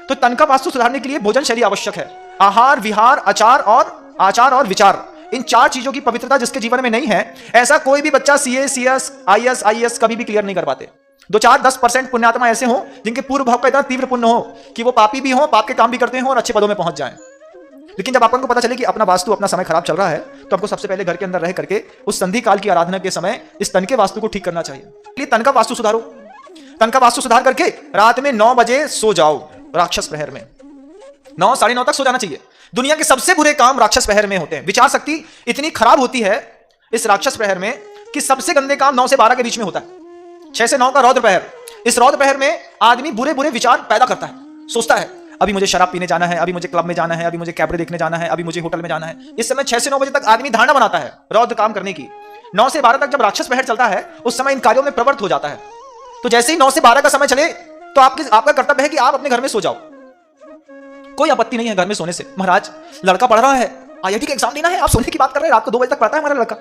तो तन का वास्तु सुधारने के लिए भोजन शैली आवश्यक है। आहार, विहार, आचार और विचार, इन 4 चीजों की पवित्रता जिसके जीवन में नहीं है, ऐसा कोई भी बच्चा सीए, सीएस, आईएएस कभी भी क्लियर नहीं कर पाते। 2-4-10% पुण्यात्मा ऐसे हों जिनके पूर्व भाव का इतना तीव्र पुण्य हो कि वो पापी भी हो, पाप के काम भी करते हो और अच्छे पदों में पहुंच जाएं। लेकिन जब आपको पता चले कि अपना वास्तु, अपना समय खराब चल रहा है, तो आपको सबसे पहले घर के अंदर रह करके उस संधि काल की आराधना के समय इस तन के वास्तु को ठीक करना चाहिए। इसलिए तन का वास्तु सुधारो। तन का वास्तु सुधार करके रात में 9 बजे सो जाओ। राक्षस प्रहर में 9, साढ़े 9 तक सो जाना चाहिए। दुनिया के सबसे बुरे काम राक्षस प्रहर में होते हैं। विचार शक्ति इतनी खराब होती है इस राक्षस प्रहर में कि सबसे गंदे काम 9 से 12 के बीच में होता है। 6 से 9 का रौद्र प्रहर। इस रौद्र प्रहर में आदमी बुरे बुरे विचार पैदा करता है, सोचता है अभी मुझे शराब पीने जाना है, अभी मुझे क्लब में जाना है, अभी मुझे कैबरे देखने जाना है, अभी मुझे होटल में जाना है। इस समय 6 से 9 बजे तक आदमी धारणा बनाता है रौद्र काम करने की। 9 से 12 तक जब राक्षस प्रहर चलता है उस समय इन कार्यों में प्रवृत्त हो जाता है। तो जैसे ही 9 से 12 का समय चले तो आपका कर्तव्य है कि आप अपने घर में सो जाओ। कोई आपत्ति नहीं है घर में सोने से। महाराज लड़का पढ़ रहा है, आईआईटी का एग्जाम देना है, आप सोने की बात कर रहे हैं, रात को 2 बजे तक पढ़ता है हमारा लड़का।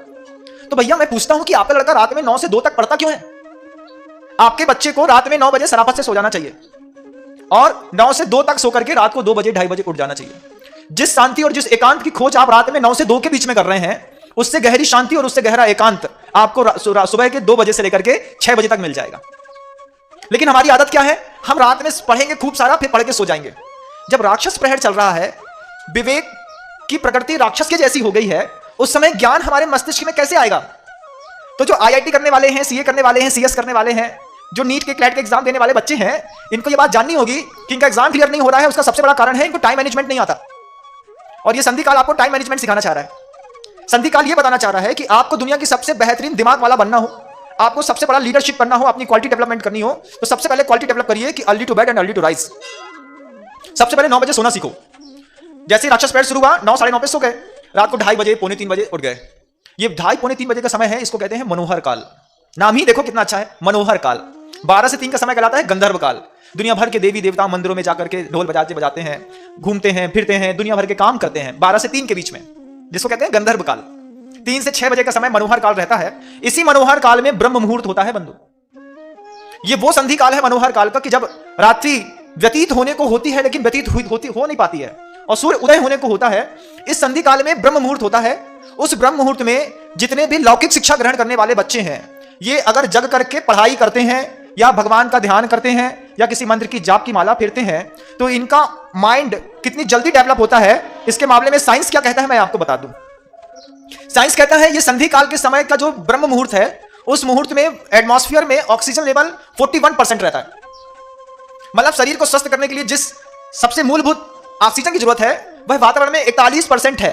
तो भैया मैं पूछता हूं कि आपका लड़का रात में 9 से 2 तक पढ़ता क्यों है? आपके बच्चे को रात में 9 बजे सराफत से सो जाना चाहिए और 9 से 2 तक सो करके रात को 2 बजे 2:30 बजे उठ जाना चाहिए। जिस शांति और जिस एकांत की खोज आप रात में 9 से 2 के बीच में कर रहे हैं, उससे गहरी शांति और उससे गहरा एकांत आपको सुबह के 2 बजे से लेकर के 6 बजे तक मिल जाएगा। लेकिन हमारी आदत क्या है? हम रात में पढ़ेंगे खूब सारा, फिर पढ़ के सो जाएंगे। जब राक्षस प्रहर चल रहा है, विवेक की प्रकृति राक्षस के जैसी हो गई है, उस समय ज्ञान हमारे मस्तिष्क में कैसे आएगा? तो जो आईआईटी करने वाले हैं, सीए करने वाले हैं, सीएस करने वाले हैं, जो नीट के क्लैट के एग्जाम देने वाले बच्चे हैं, इनको ये बात जाननी होगी कि इनका एग्जाम क्लियर नहीं हो रहा है। उसका सबसे बड़ा कारण है इनको टाइम मैनेजमेंट नहीं आता। और ये संधि काल आपको टाइम मैनेजमेंट सिखाना चाह रहा है। संधि काल ये बताना चाह रहा है कि आपको दुनिया की सबसे बेहतरीन दिमाग वाला बनना हो, आपको सबसे बड़ा लीडरशिप करना हो, अपनी क्वालिटी डेवलपमेंट करनी हो, तो सबसे पहले क्वालिटी डेवलप करिए कि early to bed and early to rise. सबसे पहले 9 बजे सोना सीखो। जैसे ही राक्षस प्रहर शुरू हुआ 9, साढ़े 9 पे सो गए, रात को 2:30 बजे, 2:45 बजे उठ गए। ये 2:30, 2:45 बजे का समय है, इसको कहते हैं मनोहर काल। नाम ही देखो कितना अच्छा है, मनोहर काल। 12 से 3 का समय कहलाता है गंधर्व काल। दुनिया भर के देवी देवता मंदिरों में जाकर के ढोल बजाते हैं, घूमते हैं, फिरते हैं, दुनिया भर के काम करते हैं 12 से 3 के बीच में, जिसको कहते हैं गंधर्व काल। 3 से 6 बजे का समय मनोहर काल रहता है। इसी मनोहर काल में ब्रह्म मुहूर्त होता है बंधु। ये वो संधि काल है मनोहर काल का कि जब रात्रि व्यतीत होने को होती है लेकिन व्यतीत हो नहीं पाती है और सूर्य उदय होने को होता है। इस संधि काल में ब्रह्म मुहूर्त होता है। उस ब्रह्म मुहूर्त में जितने भी लौकिक शिक्षा ग्रहण करने वाले बच्चे हैं, ये अगर जग करके पढ़ाई करते हैं या भगवान का ध्यान करते हैं या किसी मंत्र की जाप की माला फेरते हैं, तो इनका माइंड कितनी जल्दी डेवलप होता है। इसके मामले में साइंस क्या कहता है मैं आपको बता दूं। साइंस कहता है ये संधि काल के समय का जो ब्रह्म मुहूर्त है, उस मुहूर्त में एटमॉस्फेयर में ऑक्सीजन लेवल 41% रहता है। मतलब शरीर को स्वस्थ करने के लिए जिस सबसे मूलभूत ऑक्सीजन की जरूरत है, वह वातावरण में 41% है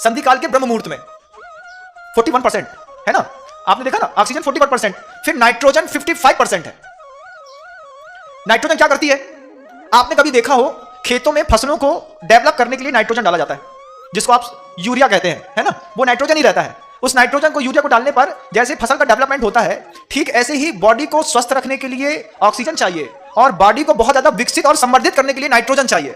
संधि काल के ब्रह्म मुहूर्त में। 41% है ना, आपने देखा ना, ऑक्सीजन 41%। फिर नाइट्रोजन 55% है। नाइट्रोजन क्या करती है? आपने कभी देखा हो खेतों में फसलों को डेवलप करने के लिए नाइट्रोजन डाला जाता है, जिसको आप यूरिया कहते हैं, है ना, वो नाइट्रोजन ही रहता है। उस नाइट्रोजन को, यूरिया को डालने पर जैसे फसल का डेवलपमेंट होता है, ठीक ऐसे ही बॉडी को स्वस्थ रखने के लिए ऑक्सीजन चाहिए और बॉडी को बहुत ज्यादा विकसित और संवर्धित करने के लिए नाइट्रोजन चाहिए।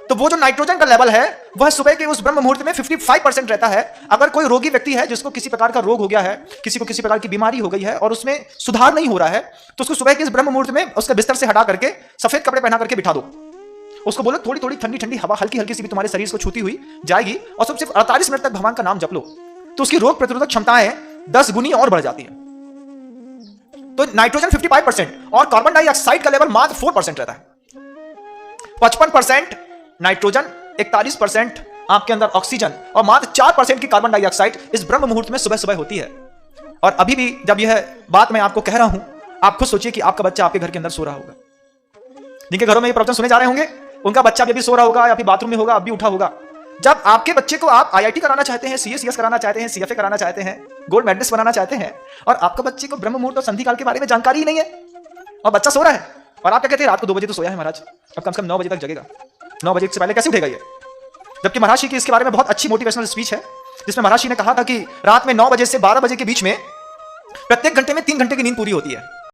तो वो जो नाइट्रोजन का लेवल है वह सुबह के उस ब्रह्म मुहूर्त में 55% रहता है। अगर कोई रोगी व्यक्ति है जिसको किसी प्रकार का रोग हो गया है, किसी को किसी प्रकार की बीमारी हो गई है और उसमें सुधार नहीं हो रहा है, तो उसको सुबह के इस ब्रह्म मुहूर्त में उसके बिस्तर से हटा करके सफेद कपड़े पहना करके बिठा दो। उसको बोलो थोड़ी थोड़ी ठंडी ठंडी हवा हल्की हल्की सी भी तुम्हारे शरीर को छूती हुई जाएगी और सिर्फ 48 मिनट तक भगवान का नाम जप लो, तो उसकी रोग प्रतिरोधक क्षमताएं 10 गुनी और बढ़ जाती हैं। तो नाइट्रोजन 55% और कार्बन डाइऑक्साइड का लेवल मात्र 4% रहता है। 55% नाइट्रोजन, 41% आपके अंदर ऑक्सीजन और मात्र 4% की कार्बन डाइऑक्साइड इस ब्रह्म मुहूर्त में सुबह सुबह होती है। और अभी भी जब यह बात मैं आपको कह रहा हूं, आप खुद सोचिए कि आपका बच्चा आपके घर के अंदर सो रहा होगा। जिनके घरों में ये प्रवचन सुने जा रहे होंगे, उनका बच्चा भी सो रहा होगा या फिर बाथरूम में होगा, अब भी उठा होगा। जब आपके बच्चे को आप आईआईटी कराना चाहते हैं, सीएस कराना चाहते हैं, सीएफए कराना चाहते हैं, गोल्ड मेडलिस्ट बनाना चाहते हैं, और आपका बच्चे को ब्रह्म मुहूर्त और संधि काल के बारे में जानकारी ही नहीं है और बच्चा सो रहा है, और आप क्या कहते हैं रात को 2 बजे तो सोया है महाराज, अब कम से कम 9 बजे तक जगेगा, 9 बजे से पहले कैसे उठेगा ये? जबकि महर्षि की इसके बारे में बहुत अच्छी मोटिवेशनल स्पीच है, जिसमें महर्षि ने कहा था कि रात में 9 बजे से 12 बजे के बीच में प्रत्येक घंटे में 3 घंटे की नींद पूरी होती है।